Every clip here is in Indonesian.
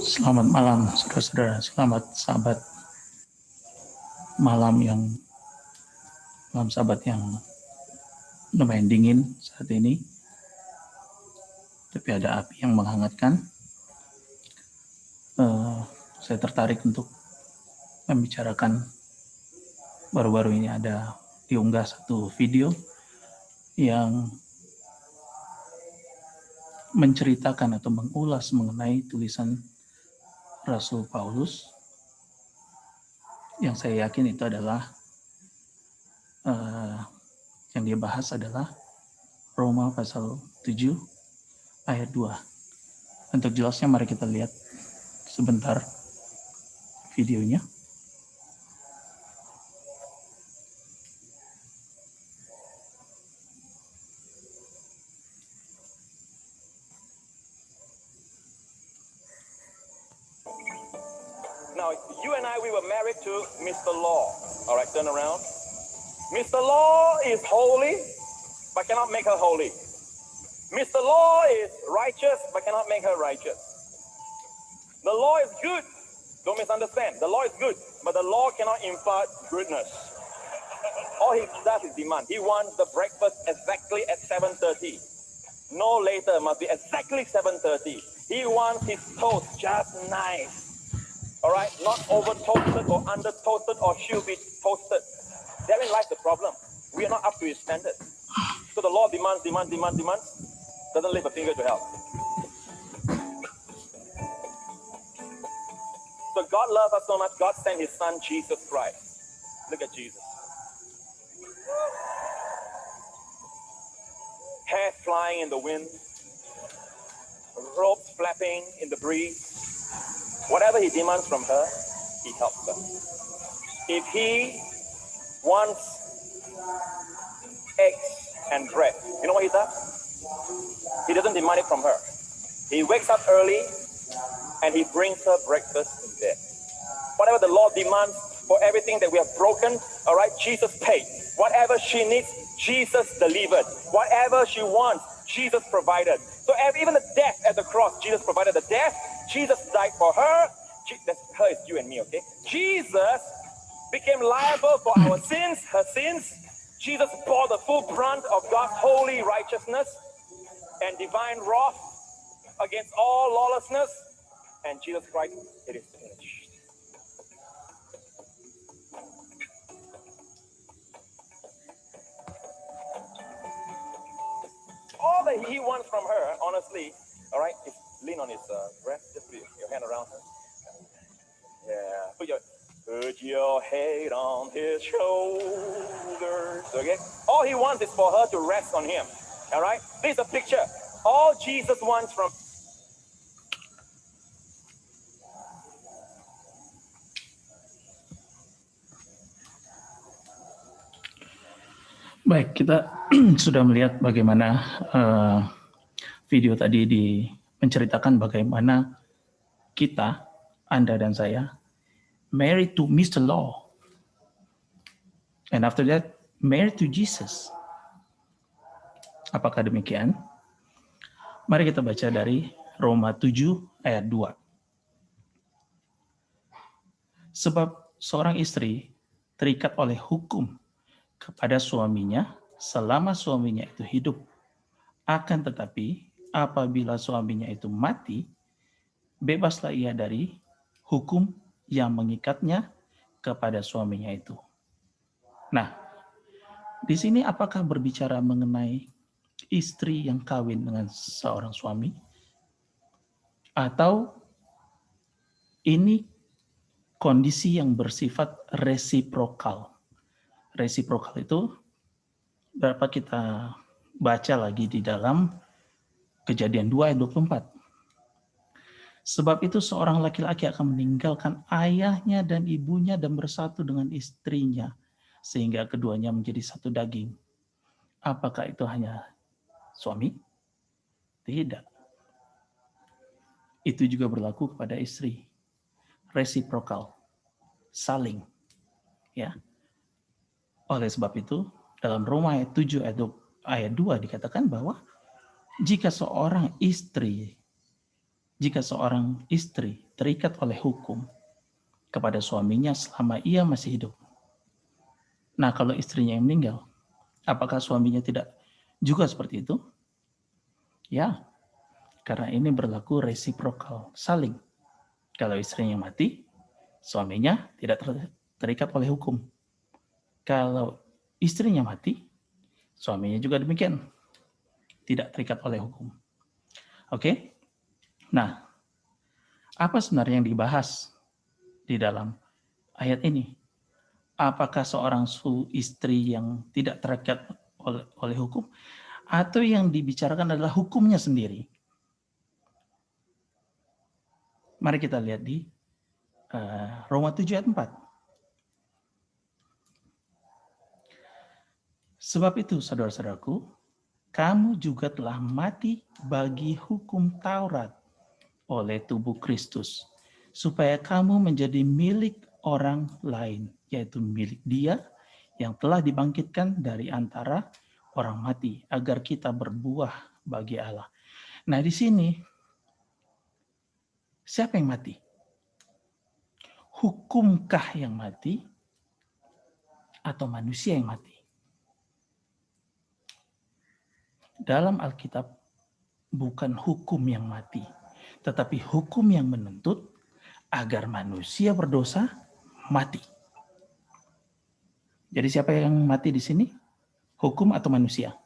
Selamat malam, saudara-saudara. Selamat sahabat malam sahabat yang lumayan dingin saat ini. Tapi ada api yang menghangatkan. Saya tertarik untuk membicarakan baru-baru ini ada diunggah satu video yang menceritakan atau mengulas mengenai tulisan Rasul Paulus yang saya yakin itu adalah yang dia bahas adalah Roma pasal 7 ayat 2. Untuk jelasnya mari kita lihat sebentar videonya. Now, you and I, we were married to Mr. Law. All right, turn around. Mr. Law is holy, but cannot make her holy. Mr. Law is righteous, but cannot make her righteous. The law is good. Don't misunderstand. The law is good, but the law cannot impart goodness. All he does is demand. He wants the breakfast exactly at 7:30. No later, must be exactly 7:30. He wants his toast just nice. All right, not over toasted or under toasted or should be toasted. Therein lies the problem. We are not up to his standard. So the law demands. Doesn't lift a finger to help. So God loved us so much. God sent His Son Jesus Christ. Look at Jesus. Hair flying in the wind, robes flapping in the breeze. Whatever He demands from her, He helps her. If He wants eggs and bread, you know what He does? He doesn't demand it from her. He wakes up early and He brings her breakfast in bed. Whatever the law demands for everything that we have broken, all right, Jesus paid. Whatever she needs, Jesus delivered. Whatever she wants, Jesus provided. So even the death at the cross, Jesus provided the death. Jesus died for her. Her is you and me, okay? Jesus became liable for our sins, her sins. Jesus bore the full brunt of God's holy righteousness and divine wrath against all lawlessness. And Jesus Christ, it is finished. All that He wants from her, honestly, all right, is lean on His breast, just put your hand around her. Yeah, put your head on His shoulders, okay? All He wants is for her to rest on Him, all right? This is a picture. All Jesus wants from... Baik, kita sudah melihat bagaimana video tadi menceritakan bagaimana kita, Anda dan saya, married to Mr. Law. And after that, married to Jesus. Apakah demikian? Mari kita baca dari Roma 7 ayat 2. Sebab seorang istri terikat oleh hukum kepada suaminya selama suaminya itu hidup. Akan tetapi apabila suaminya itu mati, bebaslah ia dari hukum yang mengikatnya kepada suaminya itu. Nah, di sini apakah berbicara mengenai istri yang kawin dengan seorang suami? Atau ini kondisi yang bersifat resiprokal? Resiprokal itu dapat kita baca lagi di dalam Kejadian 2 ayat 24. Sebab itu seorang laki-laki akan meninggalkan ayahnya dan ibunya dan bersatu dengan istrinya, sehingga keduanya menjadi satu daging. Apakah itu hanya suami? Tidak. Itu juga berlaku kepada istri. Resiprokal. Saling. Ya. Oleh sebab itu, dalam Roma ayat 7 ayat 2 dikatakan bahwa Jika seorang istri terikat oleh hukum kepada suaminya selama ia masih hidup. Nah, kalau istrinya yang meninggal, apakah suaminya tidak juga seperti itu? Ya, karena ini berlaku resiprokal, saling. Kalau istrinya mati, suaminya tidak terikat oleh hukum. Kalau istrinya mati, suaminya juga demikian, tidak terikat oleh hukum. Oke? Nah, apa sebenarnya yang dibahas di dalam ayat ini? Apakah seorang istri yang tidak terikat oleh hukum, atau yang dibicarakan adalah hukumnya sendiri? Mari kita lihat di Roma 7 ayat 4. Sebab itu, saudara-saudaraku, kamu juga telah mati bagi hukum Taurat oleh tubuh Kristus, supaya kamu menjadi milik orang lain, yaitu milik Dia yang telah dibangkitkan dari antara orang mati, agar kita berbuah bagi Allah. Nah, di sini siapa yang mati? Hukumkah yang mati atau manusia yang mati? Dalam Alkitab bukan hukum yang mati, tetapi hukum yang menuntut agar manusia berdosa mati. Jadi siapa yang mati di sini? Hukum atau manusia?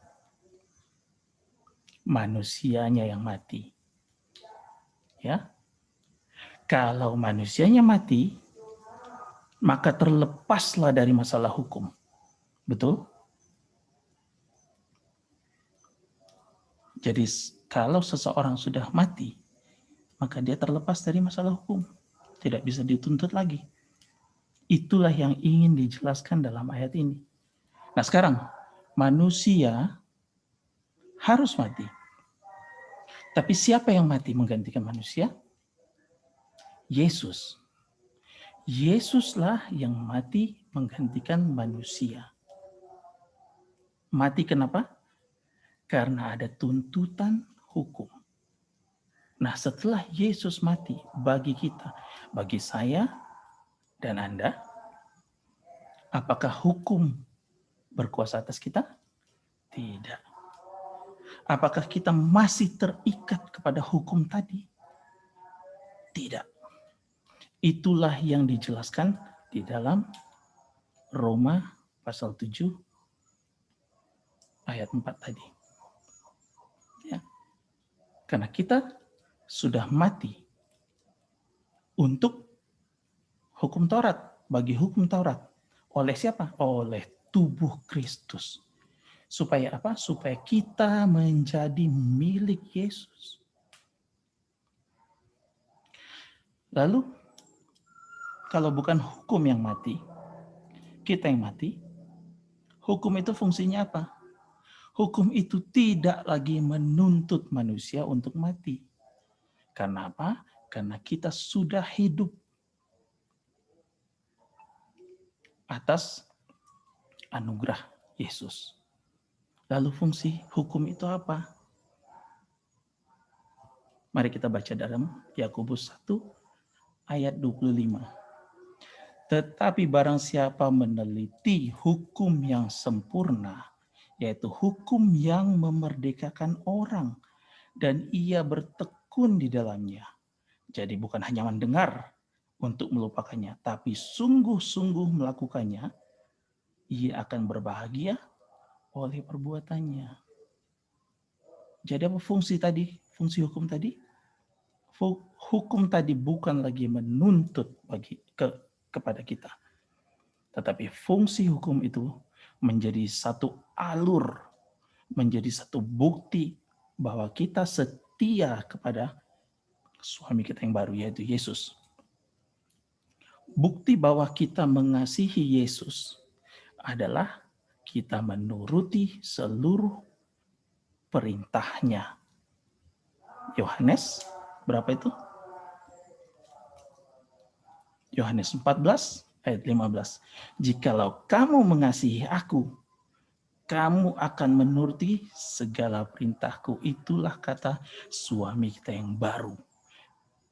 Manusianya yang mati. Ya. Kalau manusianya mati, maka terlepaslah dari masalah hukum. Betul? Jadi kalau seseorang sudah mati, maka dia terlepas dari masalah hukum. Tidak bisa dituntut lagi. Itulah yang ingin dijelaskan dalam ayat ini. Nah sekarang, manusia harus mati. Tapi siapa yang mati menggantikan manusia? Yesus. Yesuslah yang mati menggantikan manusia. Mati kenapa? Karena ada tuntutan hukum. Nah, setelah Yesus mati bagi kita, bagi saya dan Anda, apakah hukum berkuasa atas kita? Tidak. Apakah kita masih terikat kepada hukum tadi? Tidak. Itulah yang dijelaskan di dalam Roma pasal 7 ayat 4 tadi. Ya. Karena kita sudah mati untuk hukum Taurat, bagi hukum Taurat. Oleh siapa? Oleh tubuh Kristus. Supaya apa? Supaya kita menjadi milik Yesus. Lalu, kalau bukan hukum yang mati, kita yang mati, hukum itu fungsinya apa? Hukum itu tidak lagi menuntut manusia untuk mati. Karena apa? Karena kita sudah hidup atas anugerah Yesus. Lalu fungsi hukum itu apa? Mari kita baca dalam Yakobus 1 ayat 25. Tetapi barang siapa meneliti hukum yang sempurna, yaitu hukum yang memerdekakan orang, dan ia bertekun di dalamnya. Jadi bukan hanya mendengar untuk melupakannya, tapi sungguh-sungguh melakukannya, ia akan berbahagia oleh perbuatannya. Jadi apa fungsi tadi? Fungsi hukum tadi? Hukum tadi bukan lagi menuntut kepada kita. Tetapi fungsi hukum itu menjadi satu alur, menjadi satu bukti bahwa kita setia kepada suami kita yang baru, yaitu Yesus. Bukti bahwa kita mengasihi Yesus adalah kita menuruti seluruh perintahnya. Yohanes berapa itu? Yohanes 14 ayat 15. Jikalau kamu mengasihi aku, kamu akan menuruti segala perintahku. Itulah kata suami kita yang baru.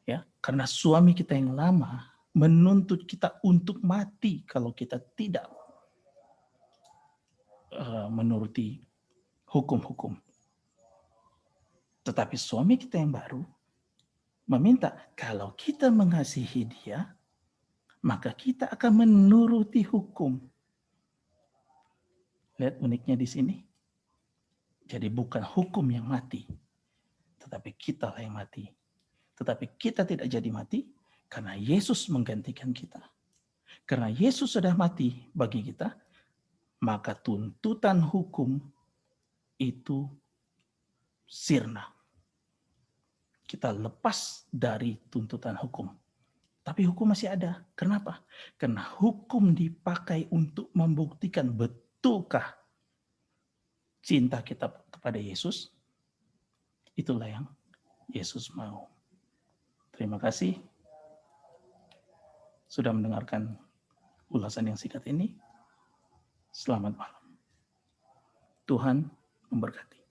Ya, karena suami kita yang lama menuntut kita untuk mati kalau kita tidak menuruti hukum-hukum. Tetapi suami kita yang baru meminta kalau kita mengasihi dia, maka kita akan menuruti hukum. Lihat uniknya di sini. Jadi bukan hukum yang mati, tetapi kita lah yang mati. Tetapi kita tidak jadi mati karena Yesus menggantikan kita. Karena Yesus sudah mati bagi kita, maka tuntutan hukum itu sirna. Kita lepas dari tuntutan hukum. Tapi hukum masih ada. Kenapa? Karena hukum dipakai untuk membuktikan betulkah cinta kita kepada Yesus. Itulah yang Yesus mau. Terima kasih sudah mendengarkan ulasan yang singkat ini. Selamat malam. Tuhan memberkati.